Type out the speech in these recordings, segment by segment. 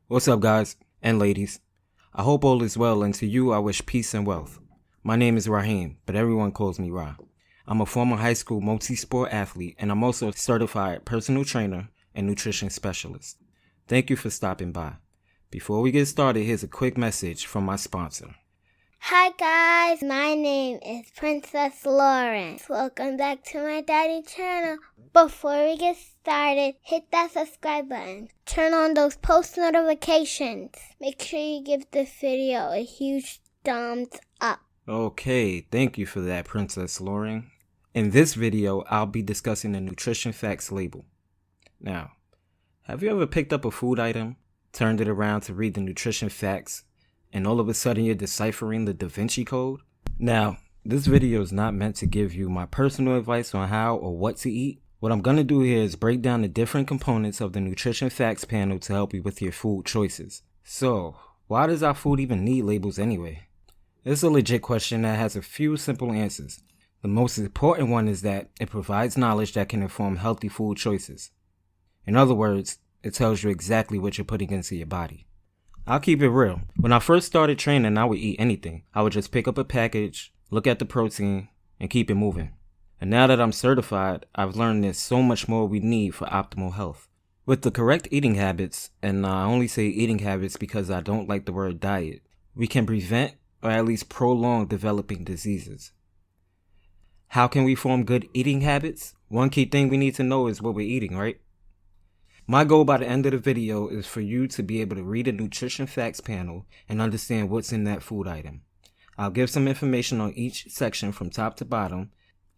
What's up, guys and ladies? I hope all is well, and to you I wish peace and wealth. My name is Raheem, but everyone calls me Ra. I'm a former high school multi-sport athlete, and I'm also a certified personal trainer and nutrition specialist. Thank you for stopping by. Before we get started, here's a quick message from my sponsor. Hi guys, my name is Princess Lauren. Welcome back to my daddy channel. Before we get started, hit that subscribe button. Turn on those post notifications. Make sure you give this video a huge thumbs up. Okay, thank you for that, Princess Lauren. In this video, I'll be discussing the nutrition facts label. Now, have you ever picked up a food item, turned it around to read the nutrition facts, and all of a sudden you're deciphering the Da Vinci Code? Now, this video is not meant to give you my personal advice on how or what to eat. What I'm going to do here is break down the different components of the nutrition facts panel to help you with your food choices. So, why does our food even need labels anyway? It's a legit question that has a few simple answers. The most important one is that it provides knowledge that can inform healthy food choices. In other words, it tells you exactly what you're putting into your body. I'll keep it real. When I first started training, I would eat anything. I would just pick up a package, look at the protein, and keep it moving. And now that I'm certified, I've learned there's so much more we need for optimal health. With the correct eating habits, and I only say eating habits because I don't like the word diet, we can prevent or at least prolong developing diseases. How can we form good eating habits? One key thing we need to know is what we're eating, right? My goal by the end of the video is for you to be able to read a nutrition facts panel and understand what's in that food item. I'll give some information on each section from top to bottom.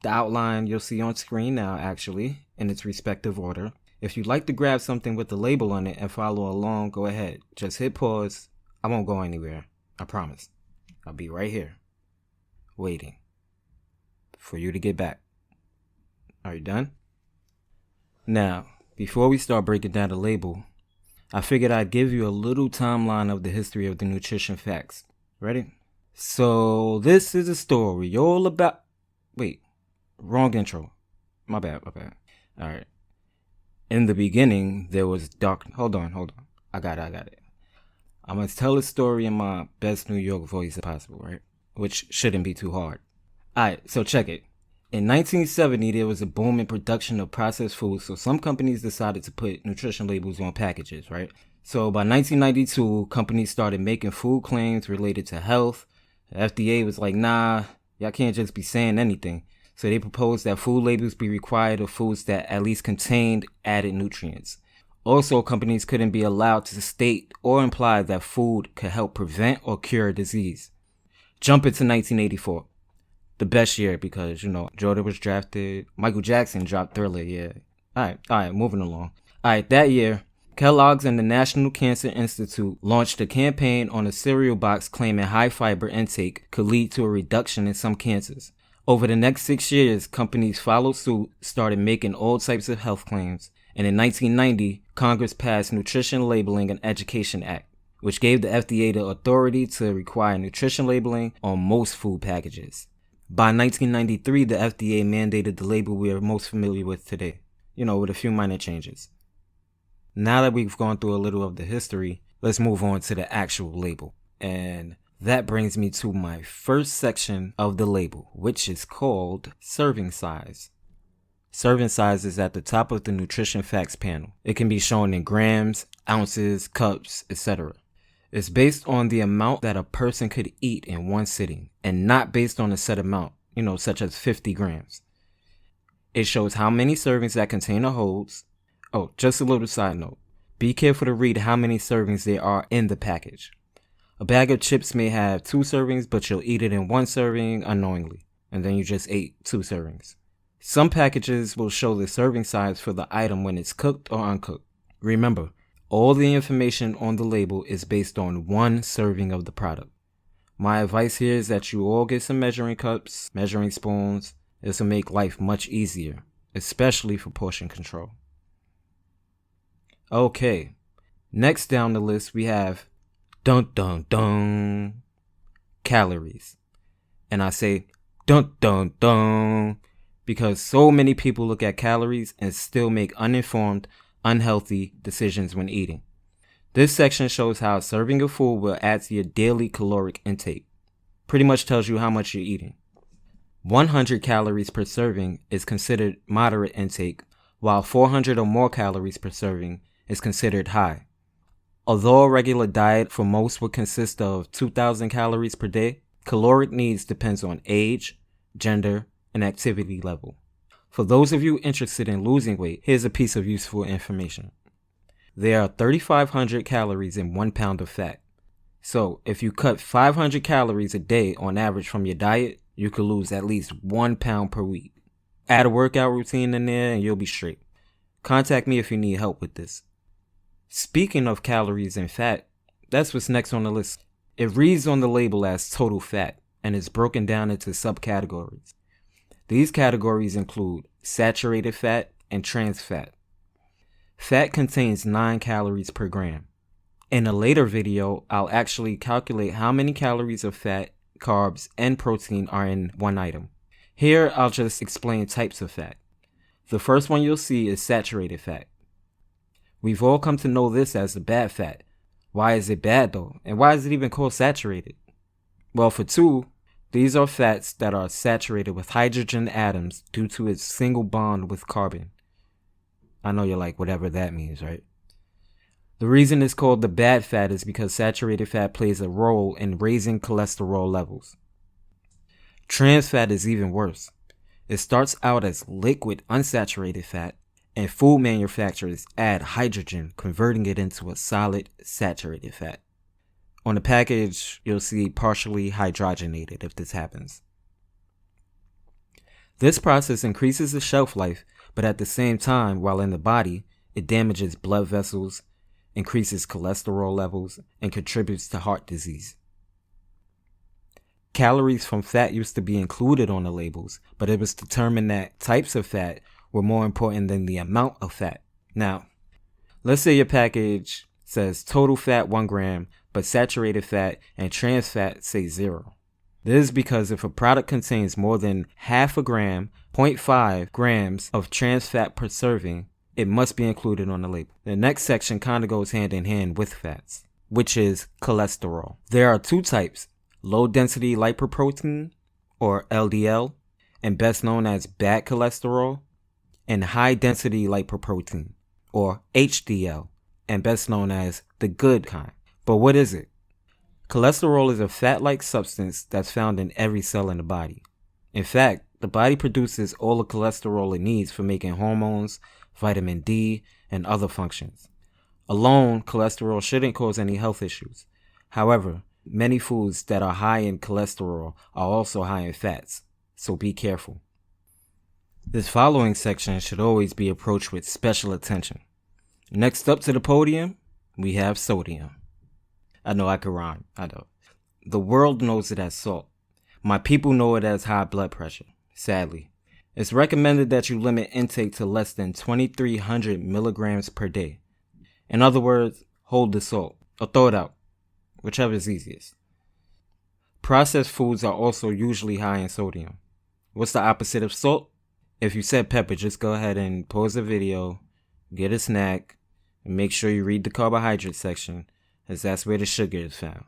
The outline you'll see on screen now, actually, in its respective order. If you'd like to grab something with the label on it and follow along, go ahead. Just hit pause. I won't go anywhere. I promise. I'll be right here, waiting for you to get back. Are you done? Now, before we start breaking down the label, I figured I'd give you a little timeline of the history of the nutrition facts. Ready? So, this is a story all about... Wait, wrong intro. My bad. Alright. In the beginning, there was dark... Hold on. I got it. I'm going to tell a story in my best New York voice possible, right? Which shouldn't be too hard. Alright, so check it. In 1970, there was a boom in production of processed foods, so some companies decided to put nutrition labels on packages, right? So by 1992, companies started making food claims related to health. The FDA was like, nah, y'all can't just be saying anything. So they proposed that food labels be required of foods that at least contained added nutrients. Also, companies couldn't be allowed to state or imply that food could help prevent or cure disease. Jump into 1984. The best year because, Jordan was drafted. Michael Jackson dropped Thriller, yeah. Alright, moving along. Alright, that year, Kellogg's and the National Cancer Institute launched a campaign on a cereal box claiming high fiber intake could lead to a reduction in some cancers. Over the next 6 years, companies followed suit, started making all types of health claims, and in 1990, Congress passed Nutrition Labeling and Education Act, which gave the FDA the authority to require nutrition labeling on most food packages. By 1993, the FDA mandated the label we are most familiar with today, with a few minor changes. Now that we've gone through a little of the history, let's move on to the actual label. And that brings me to my first section of the label, which is called serving size. Serving size is at the top of the nutrition facts panel. It can be shown in grams, ounces, cups, etc. It's based on the amount that a person could eat in one sitting, and not based on a set amount, such as 50 grams. It shows how many servings that container holds. Oh, just a little side note. Be careful to read how many servings there are in the package. A bag of chips may have 2 servings, but you'll eat it in 1 serving unknowingly, and then you just ate 2 servings. Some packages will show the serving size for the item when it's cooked or uncooked. Remember, all the information on the label is based on 1 serving of the product. My advice here is that you all get some measuring cups, measuring spoons. This will make life much easier, especially for portion control. Okay, next down the list we have calories. And I say because so many people look at calories and still make uninformed, unhealthy decisions when eating. This section shows how serving of food will add to your daily caloric intake. Pretty much tells you how much you're eating. 100 calories per serving is considered moderate intake, while 400 or more calories per serving is considered high. Although a regular diet for most would consist of 2,000 calories per day, caloric needs depends on age, gender, and activity level. For those of you interested in losing weight, here's a piece of useful information. There are 3,500 calories in 1 pound of fat. So if you cut 500 calories a day on average from your diet, you could lose at least 1 pound per week. Add a workout routine in there and you'll be straight. Contact me if you need help with this. Speaking of calories and fat, that's what's next on the list. It reads on the label as total fat and is broken down into subcategories. These categories include saturated fat and trans fat. Fat contains 9 calories per gram. In a later video, I'll actually calculate how many calories of fat, carbs, and protein are in one item. Here, I'll just explain types of fat. The first one you'll see is saturated fat. We've all come to know this as the bad fat. Why is it bad though? And why is it even called saturated? Well, for two, these are fats that are saturated with hydrogen atoms due to its single bond with carbon. I know you're like, whatever that means, right? The reason it's called the bad fat is because saturated fat plays a role in raising cholesterol levels. Trans fat is even worse. It starts out as liquid unsaturated fat, and food manufacturers add hydrogen, converting it into a solid saturated fat. On the package, you'll see partially hydrogenated if this happens. This process increases the shelf life, but at the same time, while in the body, it damages blood vessels, increases cholesterol levels, and contributes to heart disease. Calories from fat used to be included on the labels, but it was determined that types of fat were more important than the amount of fat. Now, let's say your package says total fat 1 gram, but saturated fat and trans fat say 0. This is because if a product contains more than half a gram, 0.5 grams of trans fat per serving, it must be included on the label. The next section kind of goes hand in hand with fats, which is cholesterol. There are 2 types, low density lipoprotein, or LDL, and best known as bad cholesterol, and high density lipoprotein, or HDL, and best known as the good kind. But what is it? Cholesterol is a fat-like substance that's found in every cell in the body. In fact, the body produces all the cholesterol it needs for making hormones, vitamin D, and other functions. Alone, cholesterol shouldn't cause any health issues. However, many foods that are high in cholesterol are also high in fats, so be careful. This following section should always be approached with special attention. Next up to the podium, we have sodium. I know I could rhyme, I know. The world knows it as salt. My people know it as high blood pressure, sadly. It's recommended that you limit intake to less than 2,300 milligrams per day. In other words, hold the salt, or throw it out, whichever is easiest. Processed foods are also usually high in sodium. What's the opposite of salt? If you said pepper, just go ahead and pause the video, get a snack, and make sure you read the carbohydrate section, as that's where the sugar is found.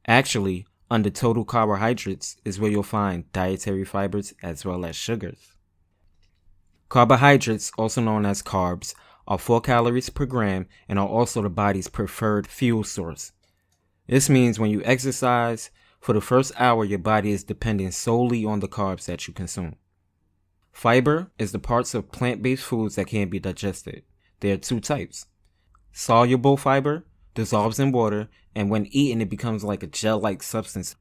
Actually, under total carbohydrates is where you'll find dietary fibers as well as sugars. Carbohydrates, also known as carbs, are 4 calories per gram and are also the body's preferred fuel source. This means when you exercise, for the first hour your body is depending solely on the carbs that you consume. Fiber is the parts of plant-based foods that can't be digested. There are 2 types. Soluble fiber dissolves in water, and when eaten it becomes like a gel-like substance.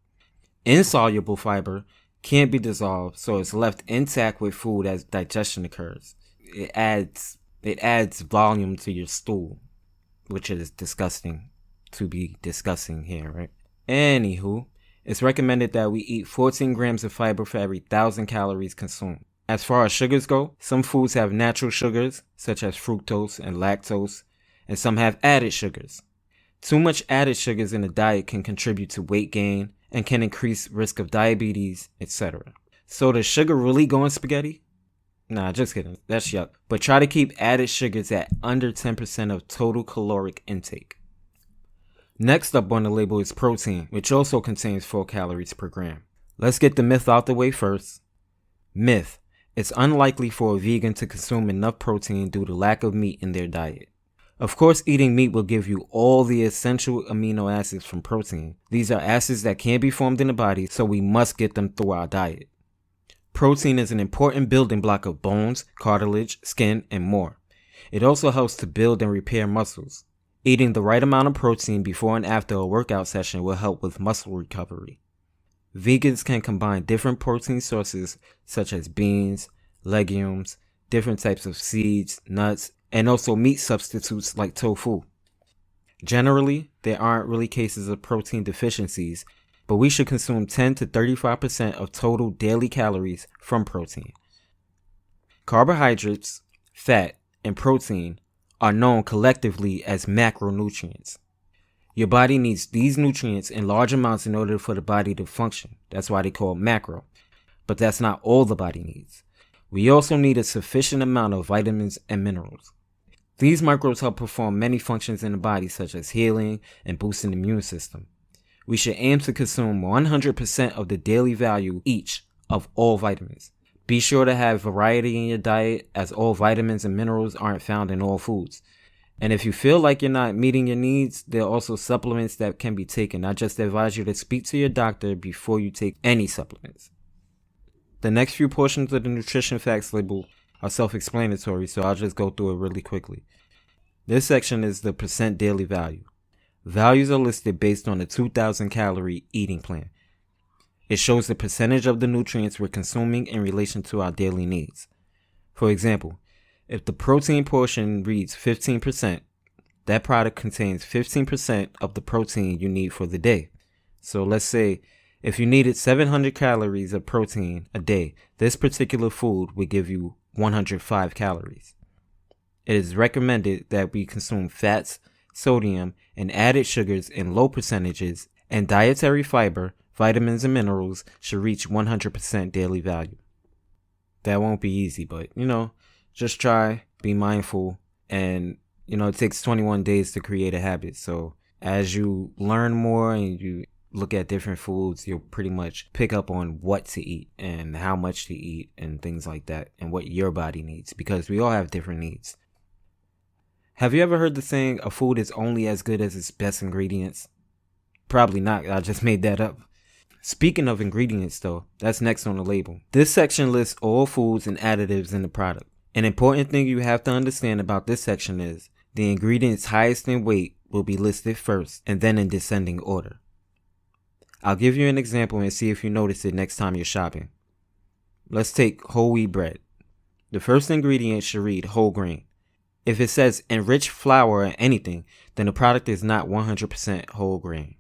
Insoluble fiber can't be dissolved, so it's left intact with food as digestion occurs. It adds volume to your stool, which is disgusting to be discussing here, right? Anywho, it's recommended that we eat 14 grams of fiber for every 1,000 calories consumed. As far as sugars go, some foods have natural sugars, such as fructose and lactose, and some have added sugars. Too much added sugars in a diet can contribute to weight gain and can increase risk of diabetes, etc. So does sugar really go in spaghetti? Nah, just kidding. That's yuck. But try to keep added sugars at under 10% of total caloric intake. Next up on the label is protein, which also contains 4 calories per gram. Let's get the myth out the way first. Myth: it's unlikely for a vegan to consume enough protein due to lack of meat in their diet. Of course, eating meat will give you all the essential amino acids from protein. These are acids that can't be formed in the body, so we must get them through our diet. Protein is an important building block of bones, cartilage, skin, and more. It also helps to build and repair muscles. Eating the right amount of protein before and after a workout session will help with muscle recovery. Vegans can combine different protein sources such as beans, legumes, different types of seeds, nuts, and also meat substitutes like tofu. Generally, there aren't really cases of protein deficiencies, but we should consume 10 to 35% of total daily calories from protein. Carbohydrates, fat, and protein are known collectively as macronutrients. Your body needs these nutrients in large amounts in order for the body to function. That's why they call macro. But that's not all the body needs. We also need a sufficient amount of vitamins and minerals. These microbes help perform many functions in the body, such as healing and boosting the immune system. We should aim to consume 100% of the daily value each of all vitamins. Be sure to have variety in your diet, as all vitamins and minerals aren't found in all foods. And if you feel like you're not meeting your needs, there are also supplements that can be taken. I just advise you to speak to your doctor before you take any supplements. The next few portions of the nutrition facts label are self-explanatory, so I'll just go through it really quickly. This section is the percent daily value. Values are listed based on a 2,000 calorie eating plan. It shows the percentage of the nutrients we're consuming in relation to our daily needs. For example, if the protein portion reads 15%, that product contains 15% of the protein you need for the day. So let's say if you needed 700 calories of protein a day, this particular food would give you 105 calories. It is recommended that we consume fats, sodium, and added sugars in low percentages, and dietary fiber, vitamins, and minerals should reach 100% daily value. That won't be easy, but just try, be mindful, and it takes 21 days to create a habit. So as you learn more and you look at different foods, you'll pretty much pick up on what to eat and how much to eat and things like that, and what your body needs, because we all have different needs. Have you ever heard the saying, a food is only as good as its best ingredients? Probably not. I just made that up. Speaking of ingredients though, that's next on the label. This section lists all foods and additives in the product. An important thing you have to understand about this section is the ingredients highest in weight will be listed first and then in descending order. I'll give you an example and see if you notice it next time you're shopping. Let's take whole wheat bread. The first ingredient should read whole grain. If it says enriched flour or anything, then the product is not 100% whole grain.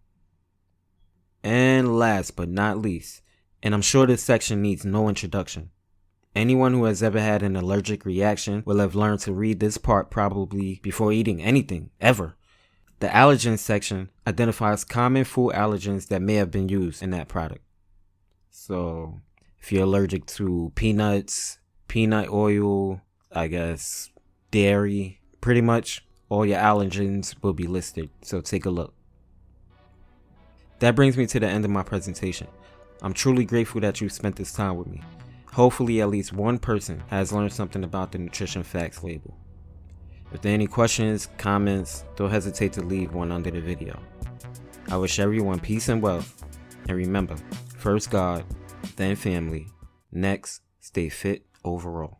And last but not least, and I'm sure this section needs no introduction, anyone who has ever had an allergic reaction will have learned to read this part probably before eating anything, ever. The allergens section identifies common food allergens that may have been used in that product. So, if you're allergic to peanuts, peanut oil, dairy, pretty much all your allergens will be listed, so take a look. That brings me to the end of my presentation. I'm truly grateful that you spent this time with me. Hopefully at least one person has learned something about the nutrition facts label. If there are any questions, comments, don't hesitate to leave one under the video. I wish everyone peace and wealth, and remember, first God, then family, next, stay fit overall.